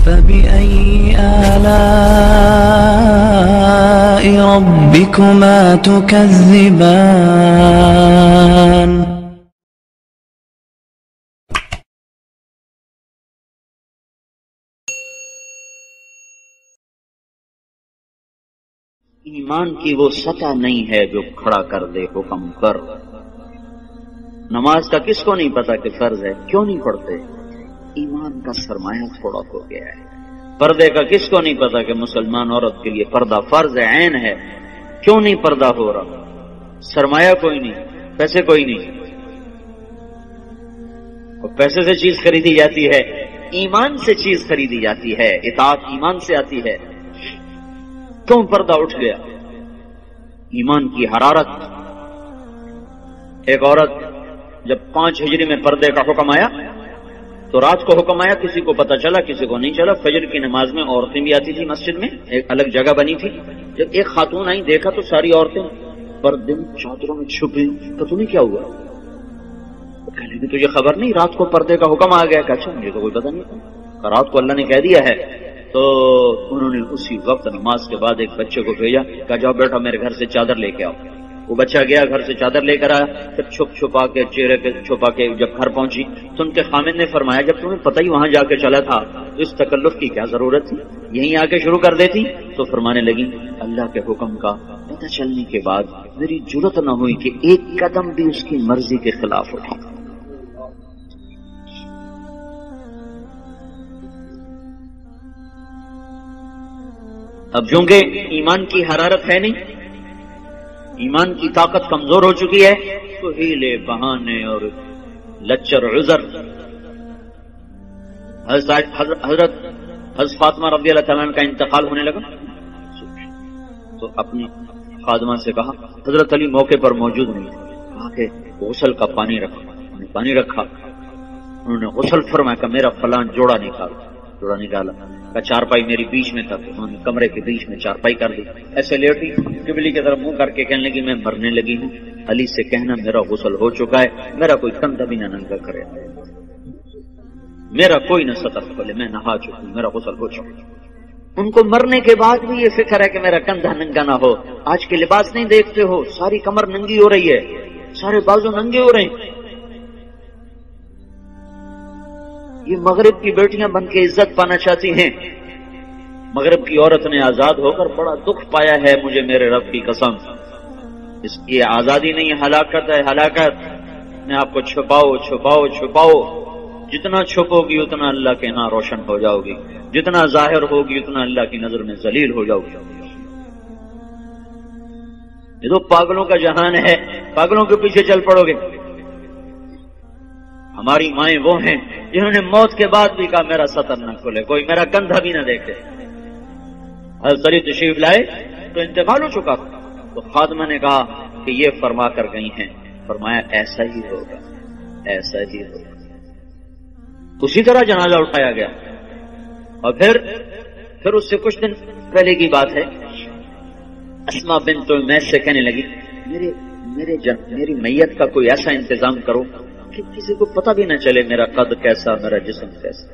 فبأي آلاء ربكما تكذبان ایمان کی وہ سطح نہیں ہے جو کھڑا کر دے حکم پر۔ نماز کا کس کو نہیں پتا کہ فرض ہے، کیوں نہیں پڑھتے؟ ایمان کا سرمایہ تھوڑا ہو گیا ہے۔ پردے کا کس کو نہیں پتا کہ مسلمان عورت کے لیے پردہ فرض ہے، عین ہے، کیوں نہیں پردہ ہو رہا؟ سرمایہ کوئی نہیں، پیسے کوئی نہیں، اور پیسے سے چیز خریدی جاتی ہے، ایمان سے چیز خریدی جاتی ہے، اطاعت ایمان سے آتی ہے۔ کیوں پردہ اٹھ گیا؟ ایمان کی حرارت۔ ایک عورت جب 5 ہجری میں پردے کا حکم آیا تو رات کو حکم آیا، کسی کو پتہ چلا کسی کو نہیں چلا۔ فجر کی نماز میں عورتیں بھی آتی تھی مسجد میں، ایک الگ جگہ بنی تھی۔ جب ایک خاتون آئی، دیکھا تو ساری عورتیں پردے میں چادروں میں چھپی، تو تمہیں کیا ہوا؟ کہنے لگی تجھے خبر نہیں رات کو پردے کا حکم آ گیا؟ اچھا مجھے تو کوئی پتہ نہیں تھا، رات کو اللہ نے کہہ دیا ہے۔ تو انہوں نے اسی وقت نماز کے بعد ایک بچے کو بھیجا، کہا جاؤ بیٹا میرے گھر سے چادر لے کے آؤ۔ وہ بچہ گیا، گھر سے چادر لے کر آیا، پھر چھپا کے چہرے کے چھپا کے جب گھر پہنچی تو ان کے خامد نے فرمایا جب تمہیں پتہ ہی وہاں جا کے چلا تھا تو اس تکلف کی کیا ضرورت تھی، یہیں آ کے شروع کر دیتی۔ تو فرمانے لگی اللہ کے حکم کا پتہ چلنے کے بعد میری جرأت نہ ہوئی کہ ایک قدم بھی اس کی مرضی کے خلاف اٹھا۔ اب چونکہ ایمان کی حرارت ہے نہیں، ایمان کی طاقت کمزور ہو چکی ہے، تو ہیلے بہانے اور لچر عذر۔ حضرت فاطمہ رضی اللہ تعالیٰ عنہ کا انتقال ہونے لگا تو اپنی خادمہ سے کہا، حضرت علی موقع پر موجود نہیں، کہا کہ غسل کا پانی رکھا۔ انہوں نے پانی رکھا، انہوں نے غسل فرمایا کہ میرا فلان جوڑا نکالا۔ کا چارپائی میری بیچ میں تھا، انہوں نے کمرے کے بیچ میں چارپائی کر دی، ایسے لیٹی قبلے کی طرف منہ کر کے کہنے لگی میں مرنے لگی ہوں، علی سے کہنا میرا غسل ہو چکا ہے، میرا کوئی کندھا بھی نہ ننگا کرے، میرا کوئی نہ سطر کھولے، میں نہا چکی ہوں، میرا غسل ہو چکا۔ ان کو مرنے کے بعد بھی یہ فکر ہے کہ میرا کندھا ننگا نہ ہو۔ آج کے لباس نہیں دیکھتے ہو، ساری کمر ننگی ہو رہی ہے، سارے بازو ننگے ہو رہے ہیں۔ یہ مغرب کی بیٹیاں بن کے عزت پانا چاہتی ہیں۔ مغرب کی عورت نے آزاد ہو کر بڑا دکھ پایا ہے، مجھے میرے رب کی قسم۔ اس کی آزادی نہیں، ہلاکت ہے، ہلاکت۔ میں آپ کو چھپاؤ چھپاؤ چھپاؤ، جتنا چھپو گی اتنا اللہ کے ہاں روشن ہو جاؤ گی، جتنا ظاہر ہوگی اتنا اللہ کی نظر میں ذلیل ہو جاؤ گی۔ یہ تو پاگلوں کا جہان ہے، پاگلوں کے پیچھے چل پڑو گے۔ ہماری مائیں وہ ہیں جنہوں نے موت کے بعد بھی کہا میرا سطر نہ کھلے، کوئی میرا کندھا بھی نہ دیکھے۔ حضرت علی تشریف لائے تو انتقال ہو چکا تھا، تو خادمہ نے کہا کہ یہ فرما کر گئی ہیں، فرمایا ایسا ہی ہوگا، ایسا ہی ہوگا۔ اسی طرح جنازہ اٹھایا گیا، اور پھر اس سے کچھ دن پہلے کی بات ہے، اسما بنت امیس سے کہنے لگی میری میت کا کوئی ایسا انتظام کرو کہ کسی کو پتہ بھی نہ چلے میرا قد کیسا، میرا جسم کیسا۔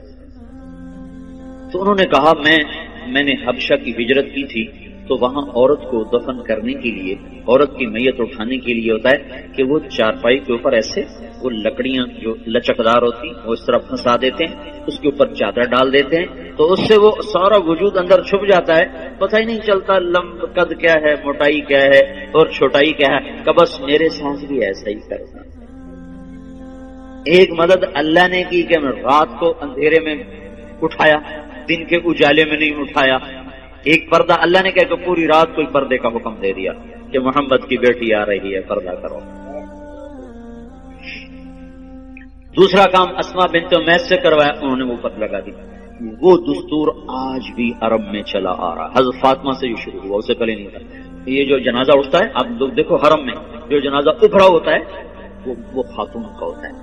تو انہوں نے کہا میں نے حبشہ کی ہجرت کی تھی، تو وہاں عورت کو دفن کرنے کے لیے، عورت کی میت اٹھانے کے لیے ہوتا ہے کہ وہ چارپائی کے اوپر ایسے وہ لکڑیاں جو لچکدار ہوتی وہ اس طرح پھنسا دیتے ہیں، اس کے اوپر چادر ڈال دیتے ہیں، تو اس سے وہ سارا وجود اندر چھپ جاتا ہے، پتہ ہی نہیں چلتا قد کیا ہے، موٹائی کیا ہے اور چھوٹائی کیا ہے۔ کہ بس میرے ساتھ بھی ایسا ہی کرنا۔ ایک مدد اللہ نے کی کہ میں رات کو اندھیرے میں اٹھایا، دن کے اجالے میں نہیں اٹھایا۔ ایک پردہ اللہ نے کہا کہ پوری رات کوئی پردے کا حکم دے دیا کہ محمد کی بیٹی آ رہی ہے، پردہ کرو۔ دوسرا کام اسما بنت امیس سے کروایا، انہوں نے وہ پر لگا دی۔ وہ دستور آج بھی عرب میں چلا آ رہا، حضرت فاطمہ سے جو شروع ہوا، اسے پہلے نہیں تھا۔ یہ جو جنازہ اٹھتا ہے، آپ لوگ دیکھو حرم میں جو جنازہ ابھرا ہوتا ہے وہ خاتون کا ہوتا ہے،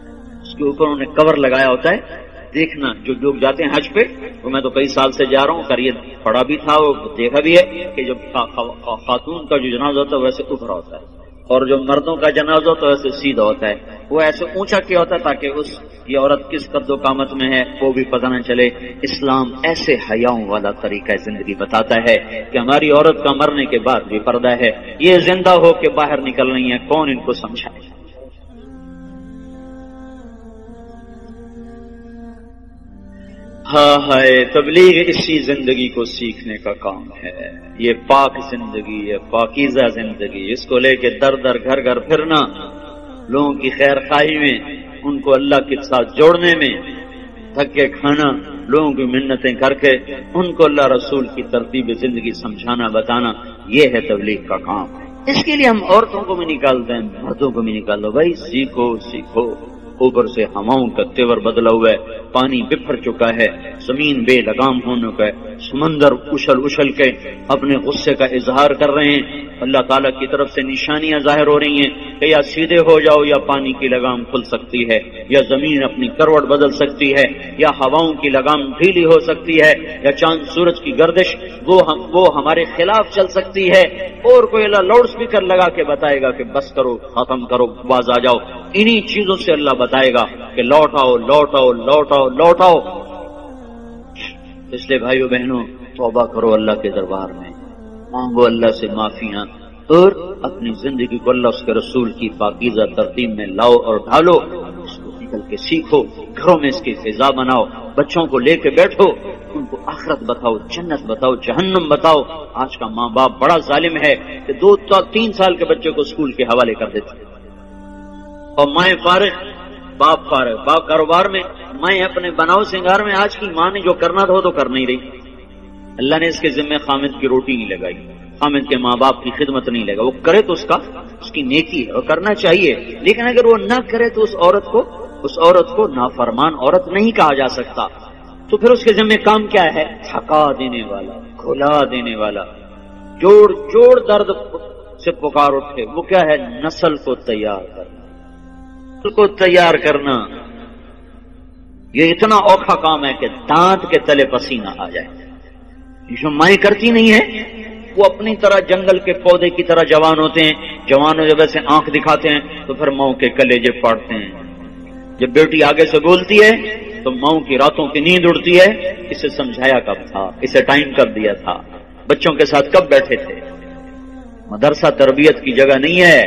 اس کے اوپر انہوں نے کور لگایا ہوتا ہے۔ دیکھنا جو لوگ جاتے ہیں حج پہ، وہ میں تو کئی سال سے جا رہا ہوں، کر یہ پڑھا بھی تھا، وہ دیکھا بھی ہے کہ جب خاتون کا جو جنازہ ہوتا ہے ویسے ابھرا ہوتا ہے، اور جو مردوں کا جنازہ تو ایسے سیدھا ہوتا ہے، وہ ایسے اونچا کیا ہوتا ہے تاکہ یہ عورت کس قد و قامت میں ہے وہ بھی پتہ نہ چلے۔ اسلام ایسے حیاؤں والا طریقہ زندگی بتاتا ہے کہ ہماری عورت کا مرنے کے بعد بھی پردہ ہے، یہ زندہ ہو کے باہر نکل رہی ہیں، کون ان کو سمجھائے؟ ہاں ہائے، تبلیغ اسی زندگی کو سیکھنے کا کام ہے، یہ پاک زندگی، یہ پاکیزہ زندگی، اس کو لے کے در در گھر گھر پھرنا، لوگوں کی خیر خواہی میں، ان کو اللہ کے ساتھ جوڑنے میں، تھکے کھانا، لوگوں کی منتیں کر کے ان کو اللہ رسول کی ترتیب زندگی سمجھانا بتانا، یہ ہے تبلیغ کا کام۔ اس کے لیے ہم عورتوں کو بھی نکالتے ہیں، مردوں کو بھی نکال دو، بھائی سیکھو سیکھو۔ اوپر سے ہواؤں کا تیور بدلا ہوا ہے، پانی بکھر چکا ہے، زمین بے لگام ہونے کا ہے، سمندر اچھل اچھل کے اپنے غصے کا اظہار کر رہے ہیں، اللہ تعالیٰ کی طرف سے نشانیاں ظاہر ہو رہی ہیں کہ یا سیدھے ہو جاؤ یا پانی کی لگام کھل سکتی ہے، یا زمین اپنی کروٹ بدل سکتی ہے، یا ہواؤں کی لگام ڈھیلی ہو سکتی ہے، یا چاند سورج کی گردش وہ ہمارے خلاف چل سکتی ہے، اور کوئی اللہ لاؤڈ اسپیکر لگا کے بتائے گا کہ بس کرو، ختم کرو، باز آ جاؤ۔ انہی چیزوں سے اللہ بتائے گا کہ لوٹ آؤ لوٹ آؤ لوٹ آؤ لوٹ آؤ۔ اس لیے بھائیو بہنوں، توبہ کرو اللہ کے دربار میں، مانگو اللہ سے معافیاں، اور اپنی زندگی کو اللہ اس کے رسول کی پاکیزہ ترتیب میں لاؤ اور ڈھالو، اس کو نکل کے سیکھو، گھروں میں اس کی فضا بناؤ، بچوں کو لے کے بیٹھو، ان کو آخرت بتاؤ، جنت بتاؤ، جہنم بتاؤ۔ آج کا ماں باپ بڑا ظالم ہے کہ 2-3 سال کے بچے کو اسکول کے حوالے کر دیتے ہیں، اور مائیں فارغ، باپ فارغ، باپ کاروبار میں، مائیں اپنے بناؤ سنگار میں۔ آج کی ماں نے جو کرنا تھا وہ تو کر نہیں رہی، اللہ نے اس کے ذمہ خامد کی روٹی نہیں لگائی، خامد کے ماں باپ کی خدمت نہیں لگا، وہ کرے تو اس کی نیکی ہے، وہ کرنا چاہیے، لیکن اگر وہ نہ کرے تو اس عورت کو نافرمان عورت نہیں کہا جا سکتا۔ تو پھر اس کے ذمہ کام کیا ہے؟ تھکا دینے والا، کھلا دینے والا، جوڑ درد سے پکار اٹھے، وہ کیا ہے؟ نسل کو تیار کرنا۔ یہ اتنا اوکھا کام ہے کہ دانت کے تلے پسینہ آ جائے۔ جو مائیں کرتی نہیں ہے، وہ اپنی طرح جنگل کے پودے کی طرح جوان ہوتے ہیں، جوانوں جب ایسے آنکھ دکھاتے ہیں تو پھر ماؤں کے کلیجے پاڑتے ہیں۔ جب بیٹی آگے سے بولتی ہے تو ماؤں کی راتوں کی نیند اڑتی ہے، اسے سمجھایا کب تھا، اسے ٹائم کب دیا تھا، بچوں کے ساتھ کب بیٹھے تھے۔ مدرسہ تربیت کی جگہ نہیں ہے،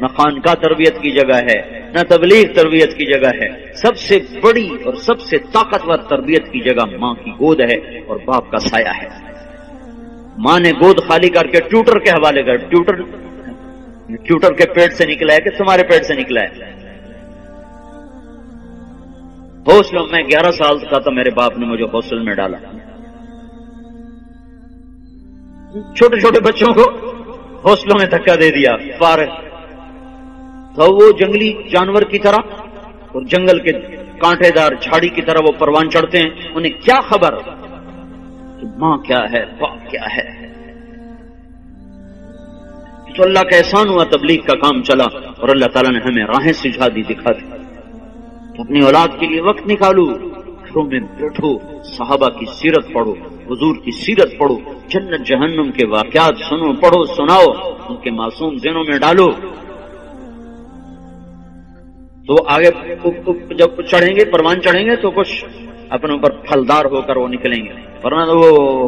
نہ خانقاہ تربیت کی جگہ ہے، نہ تبلیغ تربیت کی جگہ ہے۔ سب سے بڑی اور سب سے طاقتور تربیت کی جگہ ماں کی گود ہے اور باپ کا سایہ ہے۔ ماں نے گود خالی کر کے ٹیوٹر کے حوالے کر، ٹیوٹر کے پیٹ سے نکلا ہے کہ تمہارے پیٹ سے نکلا ہے؟ ہاسٹل میں 11 سال کا تھا، میرے باپ نے مجھے ہاسٹل میں ڈالا، چھوٹے چھوٹے بچوں کو ہاسٹلوں میں دھکا دے دیا، فارغ تو وہ جنگلی جانور کی طرح اور جنگل کے کانٹے دار جھاڑی کی طرح وہ پروان چڑھتے ہیں، انہیں کیا خبر کہ ماں کیا ہے، باپ کیا ہے۔ تو اللہ کا احسان ہوا، تبلیغ کا کام چلا اور اللہ تعالیٰ نے ہمیں راہیں سجھا دی، دکھا دی۔ اپنی اولاد کے لیے وقت نکالو، گھروں میں بیٹھو، صحابہ کی سیرت پڑھو، حضور کی سیرت پڑھو، جنت جہنم کے واقعات سنو، پڑھو، سناؤ، ان کے معصوم ذہنوں میں ڈالو، تو آگے جب چڑھیں گے، پروان چڑھیں گے تو کچھ اپنے اوپر پھلدار ہو کر وہ نکلیں گے، ورنہ تو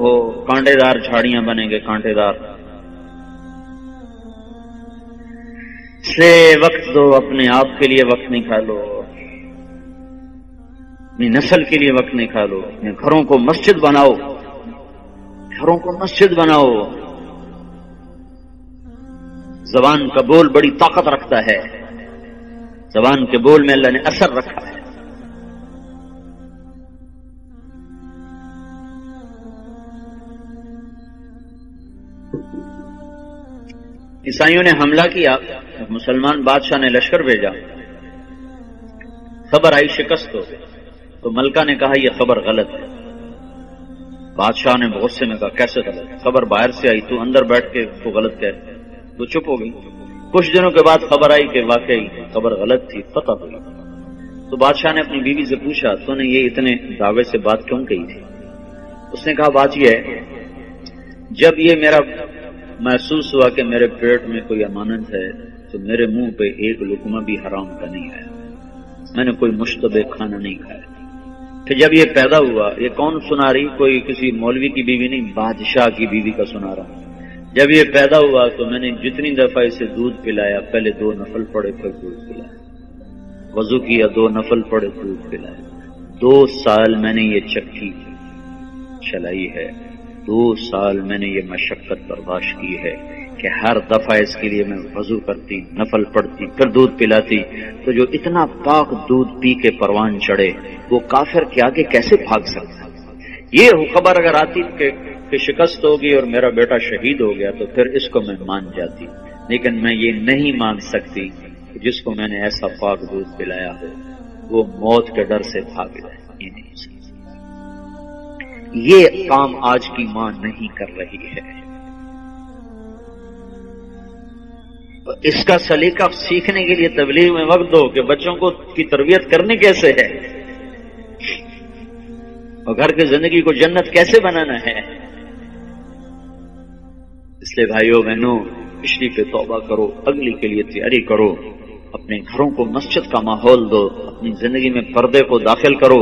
وہ کانٹے دار جھاڑیاں بنیں گے، کانٹے دار۔ سے وقت دو، اپنے آپ کے لیے وقت نکالو، اپنی نسل کے لیے وقت نکالو، اپنے گھروں کو مسجد بناؤ، گھروں کو مسجد بناؤ۔ زبان کا بول بڑی طاقت رکھتا ہے، زبان کے بول میں اللہ نے اثر رکھا ہے۔ عیسائیوں نے حملہ کیا، مسلمان بادشاہ نے لشکر بھیجا، خبر آئی شکست ہو، تو ملکہ نے کہا یہ خبر غلط ہے۔ بادشاہ نے غصے میں کہا کیسے غلط؟ خبر باہر سے آئی، تو اندر بیٹھ کے تو غلط کہہ، تو چپ ہو گئی۔ کچھ دنوں کے بعد خبر آئی کہ واقعی خبر غلط تھی، پتہ ہوئی، تو بادشاہ نے اپنی بیوی سے پوچھا تو نے یہ اتنے دعوے سے بات کیوں کہی تھی؟ اس نے کہا بات یہ ہے، جب یہ میرا محسوس ہوا کہ میرے پیٹ میں کوئی امانت ہے، تو میرے منہ پہ ایک لقمہ بھی حرام کا نہیں آیا، میں نے کوئی مشتبہ کھانا نہیں کھایا۔ پھر جب یہ پیدا ہوا، یہ کون سنا رہی؟ کوئی کسی مولوی کی بیوی نہیں، بادشاہ کی بیوی کا سنا رہا۔ جب یہ پیدا ہوا تو میں نے جتنی دفعہ اسے دودھ پلایا، پہلے 2 نفل پڑے پھر دودھ پلایا، وضو کیا 2 نفل پڑے دودھ پلایا۔ 2 سال میں نے یہ چکی چلائی ہے، 2 سال میں نے یہ مشقت برداشت کی ہے کہ ہر دفعہ اس کے لیے میں وضو کرتی، نفل پڑھتی، پھر دودھ پلاتی۔ تو جو اتنا پاک دودھ پی کے پروان چڑھے وہ کافر کے آگے کیسے بھاگ سکتا؟ یہ خبر اگر آتی کہ شکست ہوگی اور میرا بیٹا شہید ہو گیا تو پھر اس کو میں مان جاتی، لیکن میں یہ نہیں مان سکتی کہ جس کو میں نے ایسا پاک دودھ پلایا ہو وہ موت کے ڈر سے بھاگ جائے۔ یہ نہیں سکتی۔ یہ کام آج کی ماں نہیں کر رہی ہے۔ اس کا سلیقہ سیکھنے کے لیے تبلیغ میں وقت دو کہ بچوں کو کی تربیت کرنی کیسے ہے اور گھر کی زندگی کو جنت کیسے بنانا ہے۔ اس لیے بھائیوں بہنوں، پچھلی پہ توبہ کرو، اگلی کے لیے تیاری کرو، اپنے گھروں کو مسجد کا ماحول دو، اپنی زندگی میں پردے کو داخل کرو،